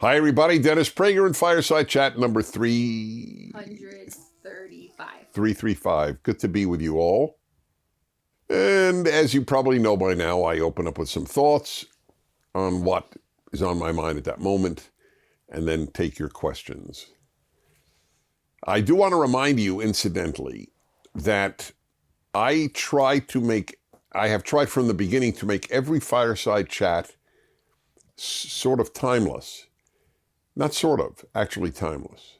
Hi, everybody. Dennis Prager and Fireside Chat number 335. 335. Good to be with you all. And as you probably know by now, I open up with some thoughts on what is on my mind at that moment, and then take your questions. I do want to remind you, incidentally, that I have tried from the beginning to make every Fireside Chat sort of timeless. Not sort of, actually timeless.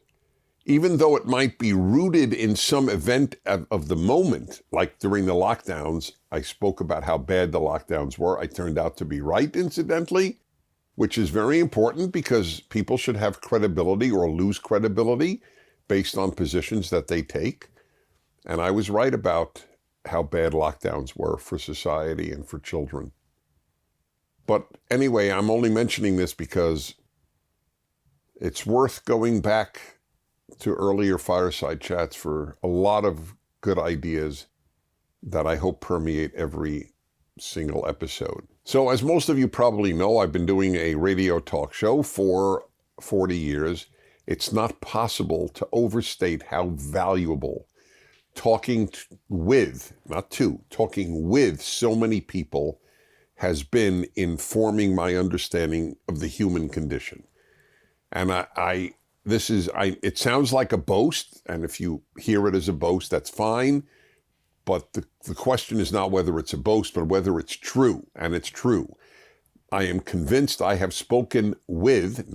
Even though it might be rooted in some event of the moment, like during the lockdowns, I spoke about how bad the lockdowns were. I turned out to be right, incidentally, which is very important because people should have credibility or lose credibility based on positions that they take. And I was right about how bad lockdowns were for society and for children. But anyway, I'm only mentioning this because it's worth going back to earlier Fireside Chats for a lot of good ideas that I hope permeate every single episode. So as most of you probably know, I've been doing a radio talk show for 40 years. It's not possible to overstate how valuable talking with so many people has been in forming my understanding of the human condition. And it sounds like a boast, and if you hear it as a boast, that's fine. But the question is not whether it's a boast, but whether it's true, and it's true. I am convinced I have spoken with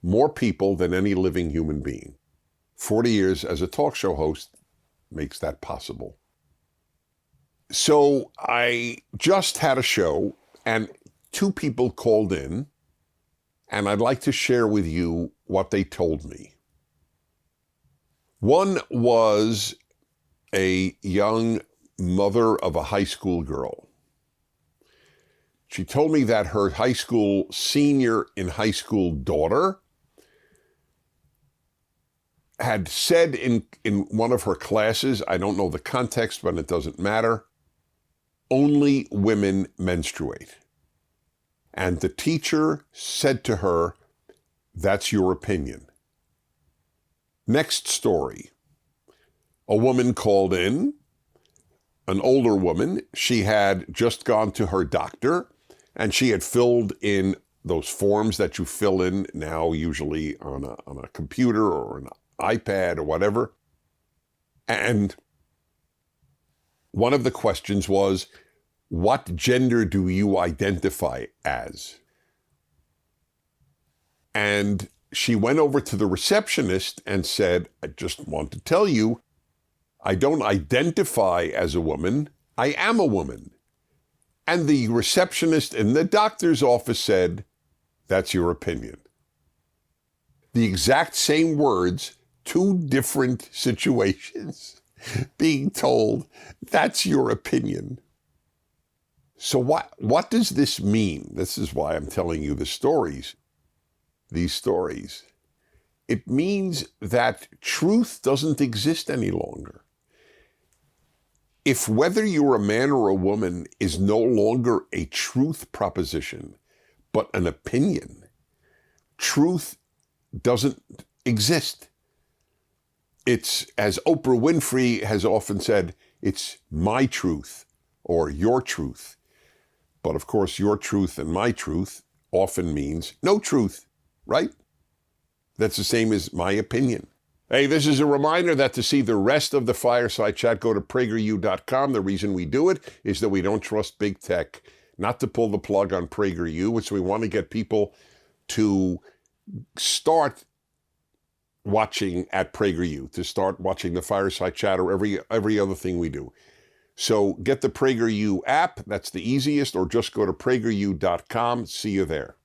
more people than any living human being. 40 years as a talk show host makes that possible. So I just had a show, and 2 people called in, and I'd like to share with you what they told me. One was a young mother of a high school girl. She told me that her senior in high school daughter had said in one of her classes, I don't know the context, but it doesn't matter, only women menstruate. And the teacher said to her, that's your opinion. Next story. A woman called in, an older woman. She had just gone to her doctor, and she had filled in those forms that you fill in now, usually on a computer or an iPad or whatever. And one of the questions was, what gender do you identify as? And she went over to the receptionist and said, I just want to tell you, I don't identify as a woman, I am a woman. And the receptionist in the doctor's office said, that's your opinion. The exact same words, 2 different situations, being told, that's your opinion. So what does this mean? This is why I'm telling you these stories. It means that truth doesn't exist any longer. If whether you're a man or a woman is no longer a truth proposition, but an opinion, truth doesn't exist. It's, as Oprah Winfrey has often said, it's my truth or your truth. But of course, your truth and my truth often means no truth, right? That's the same as my opinion. Hey, this is a reminder that to see the rest of the Fireside Chat, go to PragerU.com. The reason we do it is that we don't trust big tech, not to pull the plug on PragerU, which we want to get people to start watching at PragerU, to start watching the Fireside Chat or every other thing we do. So get the PragerU app, that's the easiest, or just go to PragerU.com. See you there.